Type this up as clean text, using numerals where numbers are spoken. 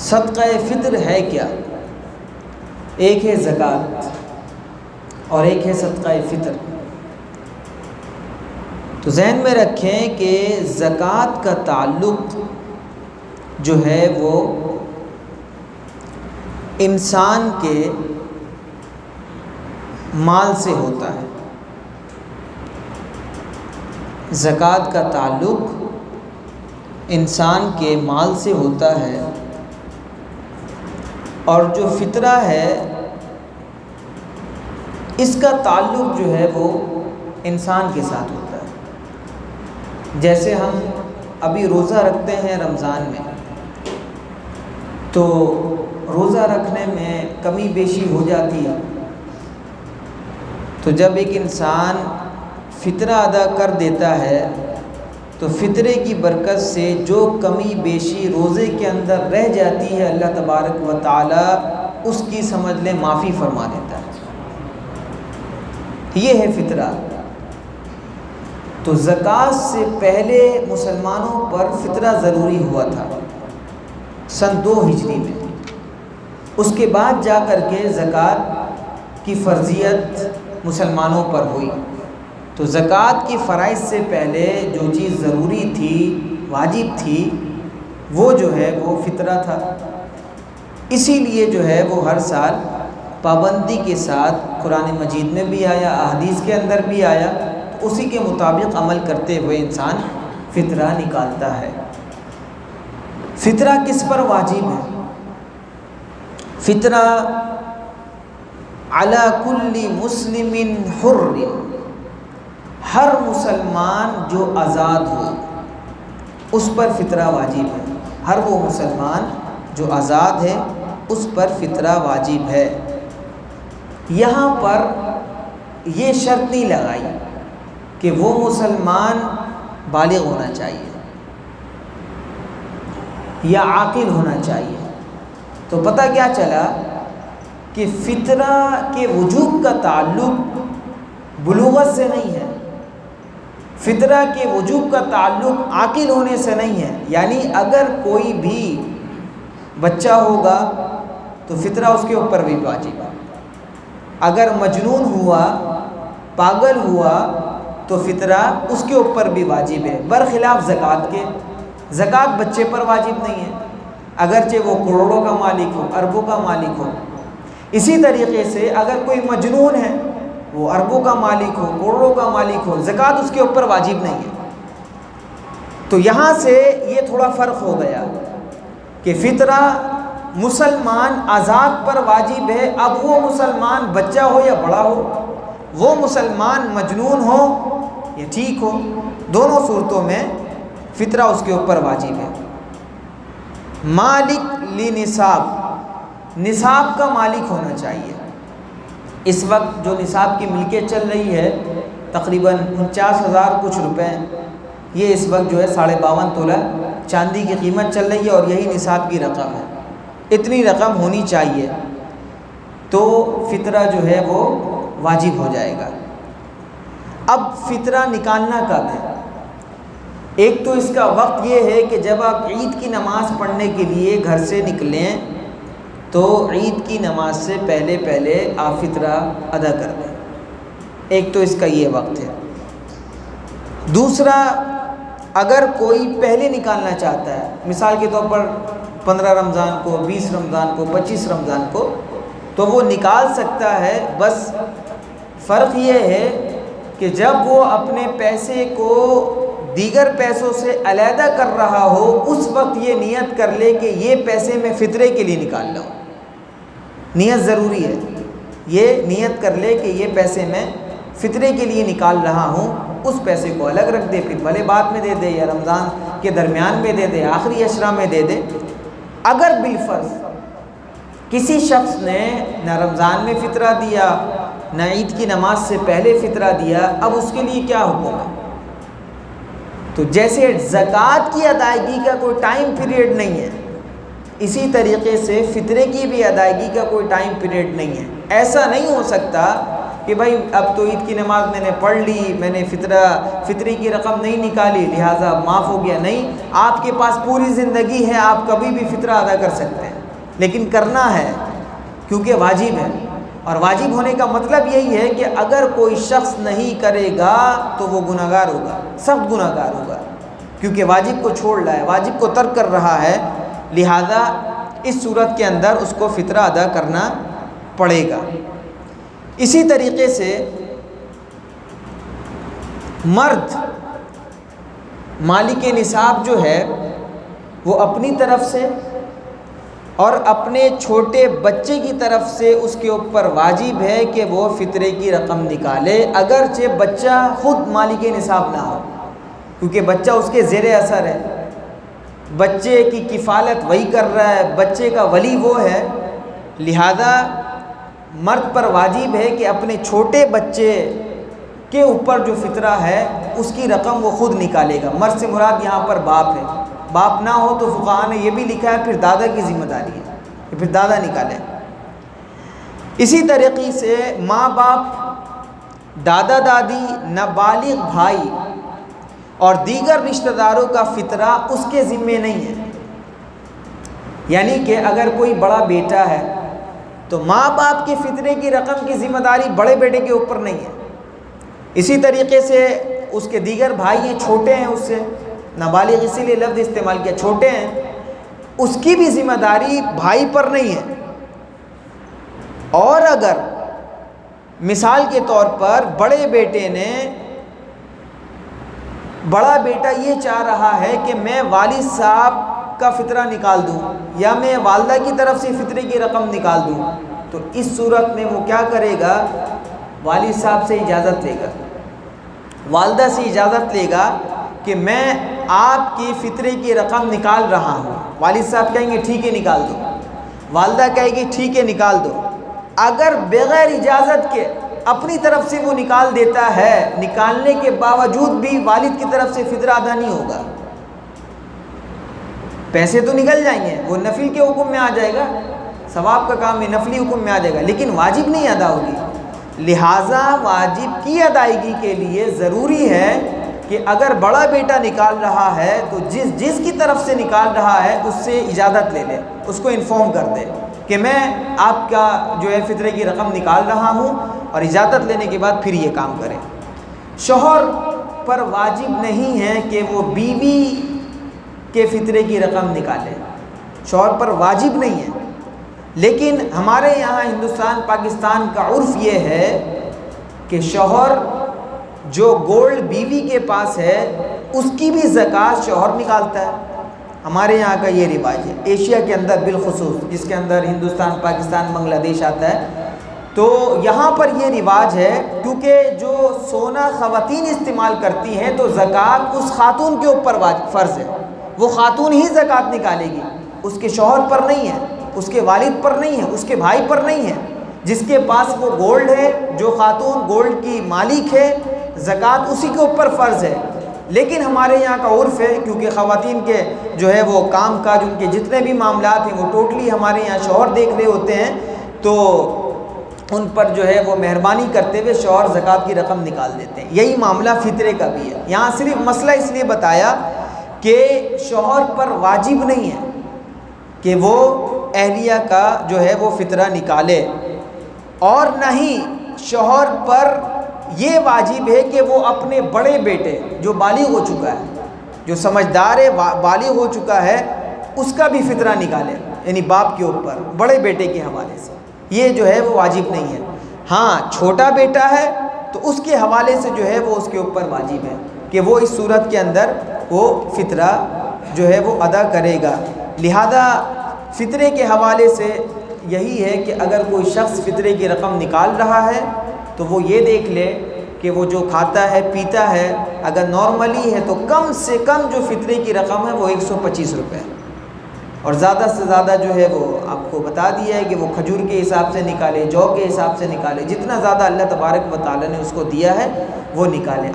صدقہ فطر ہے کیا؟ ایک ہے زکوٰۃ اور ایک ہے صدقہ فطر۔ تو ذہن میں رکھیں کہ زکوٰۃ کا تعلق جو ہے وہ انسان کے مال سے ہوتا ہے۔ زکوٰۃ کا تعلق انسان کے مال سے ہوتا ہے، اور جو فطرہ ہے اس کا تعلق جو ہے وہ انسان کے ساتھ ہوتا ہے۔ جیسے ہم ابھی روزہ رکھتے ہیں رمضان میں، تو روزہ رکھنے میں کمی بیشی ہو جاتی ہے، تو جب ایک انسان فطرہ ادا کر دیتا ہے تو فطرے کی برکت سے جو کمی بیشی روزے کے اندر رہ جاتی ہے اللہ تبارک و تعالی اس کی سمجھ لیں معافی فرما دیتا ہے۔ یہ ہے فطرہ۔ تو زکوٰۃ سے پہلے مسلمانوں پر فطرہ ضروری ہوا تھا سن 2 ہجری میں، اس کے بعد جا کر کے زکوٰۃ کی فرضیت مسلمانوں پر ہوئی۔ تو زکوٰۃ کی فرائض سے پہلے جو چیز ضروری تھی، واجب تھی، وہ جو ہے وہ فطرہ تھا۔ اسی لیے جو ہے وہ ہر سال پابندی کے ساتھ قرآن مجید میں بھی آیا، احادیث کے اندر بھی آیا، تو اسی کے مطابق عمل کرتے ہوئے انسان فطرہ نکالتا ہے۔ فطرہ کس پر واجب ہے؟ فطرہ علی کل مسلم حر، ہر مسلمان جو آزاد ہو اس پر فطرہ واجب ہے۔ ہر وہ مسلمان جو آزاد ہے اس پر فطرہ واجب ہے۔ یہاں پر یہ شرط نہیں لگائی کہ وہ مسلمان بالغ ہونا چاہیے یا عاقل ہونا چاہیے۔ تو پتہ کیا چلا کہ فطرہ کے وجوب کا تعلق بلوغت سے نہیں ہے، فطرہ کے وجوب کا تعلق عاقل ہونے سے نہیں ہے۔ یعنی اگر کوئی بھی بچہ ہوگا تو فطرہ اس کے اوپر بھی واجب ہے، اگر مجنون ہوا، پاگل ہوا تو فطرہ اس کے اوپر بھی واجب ہے، برخلاف زکوٰۃ کے۔ زکوٰۃ بچے پر واجب نہیں ہے، اگرچہ وہ کروڑوں کا مالک ہو، اربوں کا مالک ہو۔ اسی طریقے سے اگر کوئی مجنون ہے، وہ اربوں کا مالک ہو، کروڑوں کا مالک ہو، زکوٰۃ اس کے اوپر واجب نہیں ہے۔ تو یہاں سے یہ تھوڑا فرق ہو گیا کہ فطرہ مسلمان آزاد پر واجب ہے، اب وہ مسلمان بچہ ہو یا بڑا ہو، وہ مسلمان مجنون ہو یا ٹھیک ہو، دونوں صورتوں میں فطرہ اس کے اوپر واجب ہے۔ مالک لنصاب، نصاب کا مالک ہونا چاہیے۔ اس وقت جو نصاب کی ملکیت چل رہی ہے تقریباً 49,000 کچھ روپے، یہ اس وقت جو ہے 52.5 تولہ چاندی کی قیمت چل رہی ہے، اور یہی نصاب کی رقم ہے۔ اتنی رقم ہونی چاہیے تو فطرہ جو ہے وہ واجب ہو جائے گا۔ اب فطرہ نکالنا کب ہے؟ ایک تو اس کا وقت یہ ہے کہ جب آپ عید کی نماز پڑھنے کے لیے گھر سے نکلیں تو عید کی نماز سے پہلے آپ فطرہ ادا کر دیں، ایک تو اس کا یہ وقت ہے۔ دوسرا، اگر کوئی پہلے نکالنا چاہتا ہے، مثال کے طور پر 15 رمضان کو، 20 رمضان کو، 25 رمضان کو، تو وہ نکال سکتا ہے۔ بس فرق یہ ہے کہ جب وہ اپنے پیسے کو دیگر پیسوں سے علیحدہ کر رہا ہو اس وقت یہ نیت کر لے کہ یہ پیسے میں فطرے کے لیے نکال لوں، نیت ضروری ہے۔ یہ نیت کر لے کہ یہ پیسے میں فطرے کے لیے نکال رہا ہوں، اس پیسے کو الگ رکھ دے، پھر بھلے بعد میں دے دے یا رمضان کے درمیان میں دے دے، آخری عشرہ میں دے دے۔ اگر بالفرض کسی شخص نے نہ رمضان میں فطرہ دیا نہ عید کی نماز سے پہلے فطرہ دیا، اب اس کے لیے کیا حکم ہے؟ تو جیسے زکوٰۃ کی ادائیگی کا کوئی ٹائم پیریڈ نہیں ہے، اسی طریقے سے فطرے کی بھی ادائیگی کا کوئی ٹائم پیریڈ نہیں ہے۔ ایسا نہیں ہو سکتا کہ بھائی اب تو عید کی نماز میں نے پڑھ لی، میں نے فطرے کی رقم نہیں نکالی لہٰذا معاف ہو گیا. نہیں، آپ کے پاس پوری زندگی ہے، آپ کبھی بھی فطرہ ادا کر سکتے ہیں، لیکن کرنا ہے کیونکہ واجب ہے. اور واجب ہونے کا مطلب یہی ہے کہ اگر کوئی شخص نہیں کرے گا تو وہ گناہگار ہوگا، سخت گناہگار ہوگا، کیونکہ واجب کو چھوڑ رہا ہے، واجب کو ترک کر رہا ہے. لہذا اس صورت کے اندر اس کو فطرہ ادا کرنا پڑے گا. اسی طریقے سے مرد مالک نصاب جو ہے وہ اپنی طرف سے اور اپنے چھوٹے بچے کی طرف سے اس کے اوپر واجب ہے کہ وہ فطرے کی رقم نکالے، اگرچہ بچہ خود مالک نصاب نہ ہو، کیونکہ بچہ اس کے زیر اثر ہے، بچے کی کفالت وہی کر رہا ہے، بچے کا ولی وہ ہے. لہذا مرد پر واجب ہے کہ اپنے چھوٹے بچے کے اوپر جو فطرہ ہے اس کی رقم وہ خود نکالے گا. مرد سے مراد یہاں پر باپ ہے. باپ نہ ہو تو فقہاء نے یہ بھی لکھا ہے پھر دادا کی ذمہ داری ہے کہ پھر دادا نکالے. اسی طریقے سے ماں باپ، دادا دادی، نابالغ بھائی اور دیگر رشتہ داروں کا فطرہ اس کے ذمے نہیں ہے. یعنی کہ اگر کوئی بڑا بیٹا ہے تو ماں باپ کے فطرے کی رقم کی ذمہ داری بڑے بیٹے کے اوپر نہیں ہے. اسی طریقے سے اس کے دیگر بھائی ہیں، چھوٹے ہیں اس سے، نابالغ اسی لیے لفظ استعمال کیا، چھوٹے ہیں، اس کی بھی ذمہ داری بھائی پر نہیں ہے. اور اگر مثال کے طور پر بڑے بیٹے نے، بڑا بیٹا یہ چاہ رہا ہے کہ میں والد صاحب کا فطرہ نکال دوں یا میں والدہ کی طرف سے فطرے کی رقم نکال دوں، تو اس صورت میں وہ کیا کرے گا؟ والد صاحب سے اجازت لے گا، والدہ سے اجازت لے گا کہ میں آپ کی فطرے کی رقم نکال رہا ہوں. والد صاحب کہیں گے ٹھیک ہے نکال دو، والدہ کہے گی ٹھیک ہے نکال دو. اگر بغیر اجازت کے اپنی طرف سے وہ نکال دیتا ہے، نکالنے کے باوجود بھی والد کی طرف سے فطرہ ادا نہیں ہوگا. پیسے تو نکل جائیں گے، وہ نفل کے حکم میں آ جائے گا، ثواب کا کام ہے، نفلی حکم میں آ جائے گا، لیکن واجب نہیں ادا ہوگی. لہٰذا واجب کی ادائیگی کے لیے ضروری ہے کہ اگر بڑا بیٹا نکال رہا ہے تو جس کی طرف سے نکال رہا ہے اس سے اجازت لے لے، اس کو انفارم کر دے کہ میں آپ کا جو ہے فطرے کی رقم نکال رہا ہوں، اور اجازت لینے کے بعد پھر یہ کام کریں. شوہر پر واجب نہیں ہے کہ وہ بیوی کے فطرے کی رقم نکالے، شوہر پر واجب نہیں ہے. لیکن ہمارے یہاں ہندوستان پاکستان کا عرف یہ ہے کہ شوہر جو گولڈ بیوی کے پاس ہے اس کی بھی زکوٰۃ شوہر نکالتا ہے. ہمارے یہاں کا یہ رواج ہے، ایشیا کے اندر بالخصوص، جس کے اندر ہندوستان، پاکستان، بنگلہ دیش آتا ہے. تو یہاں پر یہ رواج ہے کیونکہ جو سونا خواتین استعمال کرتی ہیں تو زکوٰۃ اس خاتون کے اوپر فرض ہے، وہ خاتون ہی زکوٰۃ نکالے گی، اس کے شوہر پر نہیں ہے، اس کے والد پر نہیں ہے، اس کے بھائی پر نہیں ہے. جس کے پاس وہ گولڈ ہے، جو خاتون گولڈ کی مالک ہے، زکوٰۃ اسی کے اوپر فرض ہے. لیکن ہمارے یہاں کا عرف ہے کیونکہ خواتین کے جو ہے وہ کام کاج، ان کے جتنے بھی معاملات ہیں وہ ٹوٹلی ہمارے یہاں شوہر دیکھ رہے ہوتے ہیں، تو ان پر جو ہے وہ مہربانی کرتے ہوئے شوہر زکوٰۃ کی رقم نکال دیتے ہیں. یہی معاملہ فطرے کا بھی ہے. یہاں صرف مسئلہ اس لیے بتایا کہ شوہر پر واجب نہیں ہے کہ وہ اہلیہ کا جو ہے وہ فطرہ نکالے، اور نہ ہی شوہر پر یہ واجب ہے کہ وہ اپنے بڑے بیٹے جو بالغ ہو چکا ہے، جو سمجھدار ہے، بالغ ہو چکا ہے، اس کا بھی فطرہ نکالے، یعنی باپ کے اوپر بڑے بیٹے کے حوالے سے. یہ جو ہے وہ واجب نہیں ہے. ہاں چھوٹا بیٹا ہے تو اس کے حوالے سے جو ہے وہ اس کے اوپر واجب ہے کہ وہ اس صورت کے اندر وہ فطرہ جو ہے وہ ادا کرے گا. لہذا فطرے کے حوالے سے یہی ہے کہ اگر کوئی شخص فطرے کی رقم نکال رہا ہے تو وہ یہ دیکھ لے کہ وہ جو کھاتا ہے پیتا ہے اگر نارملی ہے تو کم سے کم جو فطرے کی رقم ہے وہ 125 روپے، اور زیادہ سے زیادہ جو ہے وہ آپ کو بتا دیا ہے کہ وہ کھجور کے حساب سے نکالے، جو کے حساب سے نکالے، جتنا زیادہ اللہ تبارک و تعالی نے اس کو دیا ہے وہ نکالے.